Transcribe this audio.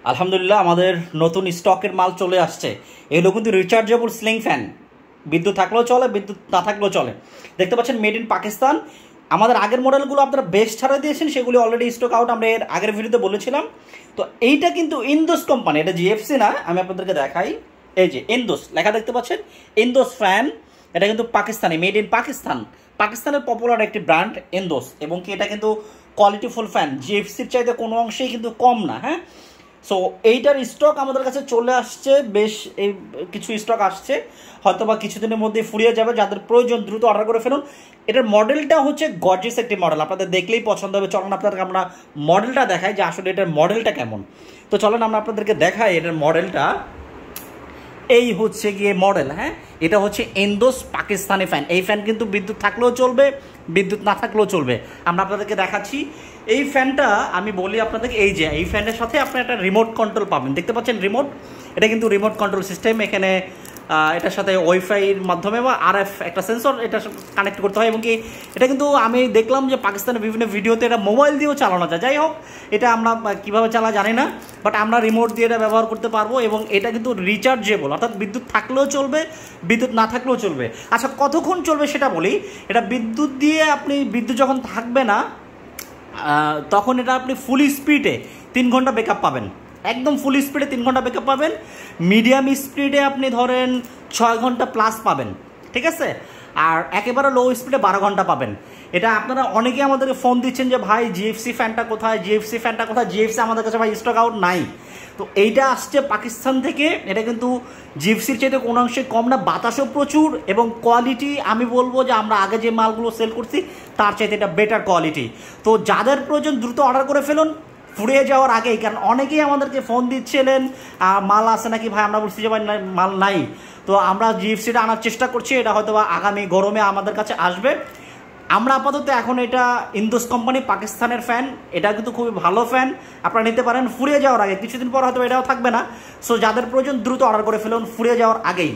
আলহামদুলিল্লাহ আমাদের নতুন স্টকের মাল চলে আসছে। এগুলো কিন্তু রিচার্জেবল স্লিং ফ্যান, বিদ্যুৎ থাকলেও চলে, বিদ্যুৎ না থাকলেও চলে। দেখতে পাচ্ছেন মেড ইন পাকিস্তান। আমাদের আগের মডেলগুলো আপনারা বেস্ট ছাড়া দিয়েছেন, সেগুলি অলরেডি স্টক আউট, আমরা এর আগের ভিডিওতে বলেছিলাম। তো এইটা কিন্তু ইন্দোস কোম্পানি, এটা জিএফসি না। আমি আপনাদেরকে দেখাই, এই যে ইন্দোস লেখা দেখতে পাচ্ছেন, ইন্দোস ফ্যান। এটা কিন্তু পাকিস্তানি, মেড ইন পাকিস্তান, পাকিস্তানের পপুলার একটি ব্র্যান্ড ইন্দোস। এবং কি এটা কিন্তু কোয়ালিটিফুল ফ্যান, জিএফসির চাইতে কোনো অংশেই কিন্তু কম না। হ্যাঁ, সো এইটার স্টক আমাদের কাছে চলে আসছে, বেশ এই কিছু স্টক আসছে, হয়তো বা কিছুদিনের মধ্যে ফুরিয়ে যাবে। যাদের প্রয়োজন দ্রুত অর্ডার করে ফেলুন। এটার মডেলটা হচ্ছে গর্জিয়াস একটি মডেল, আপনাদের দেখলেই পছন্দ হবে। চলুন আপনাদেরকে আমরা মডেলটা দেখাই যে আসলে এটার মডেলটা কেমন। তো চলেন আমরা আপনাদেরকে দেখাই এটার মডেলটা। এই হচ্ছে গিয়ে মডেল। হ্যাঁ, এটা হচ্ছে ইন্দোস পাকিস্তানি ফ্যান। এই ফ্যান কিন্তু বিদ্যুৎ থাকলেও চলবে, বিদ্যুৎ না থাকলেও চলবে। আমরা আপনাদেরকে দেখাচ্ছি এই ফ্যানটা। আমি বলি আপনাদেরকে, এই যে এই ফ্যানের সাথে আপনি একটা রিমোট কন্ট্রোল পাবেন, দেখতে পাচ্ছেন রিমোট। এটা কিন্তু রিমোট কন্ট্রোল সিস্টেম। এখানে এটার সাথে ওয়াইফাইয়ের মাধ্যমে বা আরএফ একটা সেন্সর এটা কানেক্ট করতে হয়। এবং কি এটা কিন্তু আমি দেখলাম যে পাকিস্তানের বিভিন্ন ভিডিওতে এটা মোবাইল দিয়েও চালানো যায়। যাই হোক, এটা আমরা কীভাবে চালা জানি না, বাট আমরা রিমোট দিয়ে এটা ব্যবহার করতে পারবো। এবং এটা কিন্তু রিচার্জেবল, অর্থাৎ বিদ্যুৎ থাকলেও চলবে, বিদ্যুৎ না থাকলেও চলবে। আচ্ছা, কতক্ষণ চলবে সেটা বলি। এটা বিদ্যুৎ দিয়ে আপনি, বিদ্যুৎ যখন থাকবে না তখন এটা আপনি ফুল স্পিডে 3 ঘন্টা ব্যাকআপ পাবেন। একদম ফুল স্পিডে 3 ঘন্টা ব্যাকআপ পাবেন। মিডিয়াম স্পিডে আপনি ধরেন 6 ঘন্টা প্লাস পাবেন, ঠিক আছে। আর একেবারে লো স্পিডে 12 ঘন্টা পাবেন। এটা আপনারা অনেকেই আমাদেরকে ফোন দিচ্ছেন যে ভাই জিএফসি ফ্যানটা কোথায়, জিএফসি ফ্যানটা কোথায়। জিএফসি আমাদের কাছে ভাই স্টক আউট নাই। তো এইটা আসছে পাকিস্তান থেকে। এটা কিন্তু জিএফসির চাইতে কোনো অংশে কম না, বাতাসও প্রচুর এবং কোয়ালিটি আমি বলবো যে আমরা আগে যে মালগুলো সেল করছি তার চাইতে এটা বেটার কোয়ালিটি। তো যাদের প্রয়োজন দ্রুত অর্ডার করে ফেলুন ফুরিয়ে যাওয়ার আগেই, কারণ অনেকেই আমাদেরকে ফোন দিচ্ছিলেন মাল আছে নাকি ভাই, আমরা বলছি যে ভাই মাল নাই। তো আমরা জিএফসিটা আনার চেষ্টা করছি, এটা হয়তো বা আগামী গরমে আমাদের কাছে আসবে। আমরা আপাতত এখন এটা ইন্দোস কোম্পানি পাকিস্তানের ফ্যান, এটা কিন্তু খুবই ভালো ফ্যান, আপনারা নিতে পারেন ফুরিয়ে যাওয়ার আগে। কিছুদিন পর হয়তো এটাও থাকবে না। সো যাদের প্রয়োজন দ্রুত অর্ডার করে ফেলুন ফুরিয়ে যাওয়ার আগেই।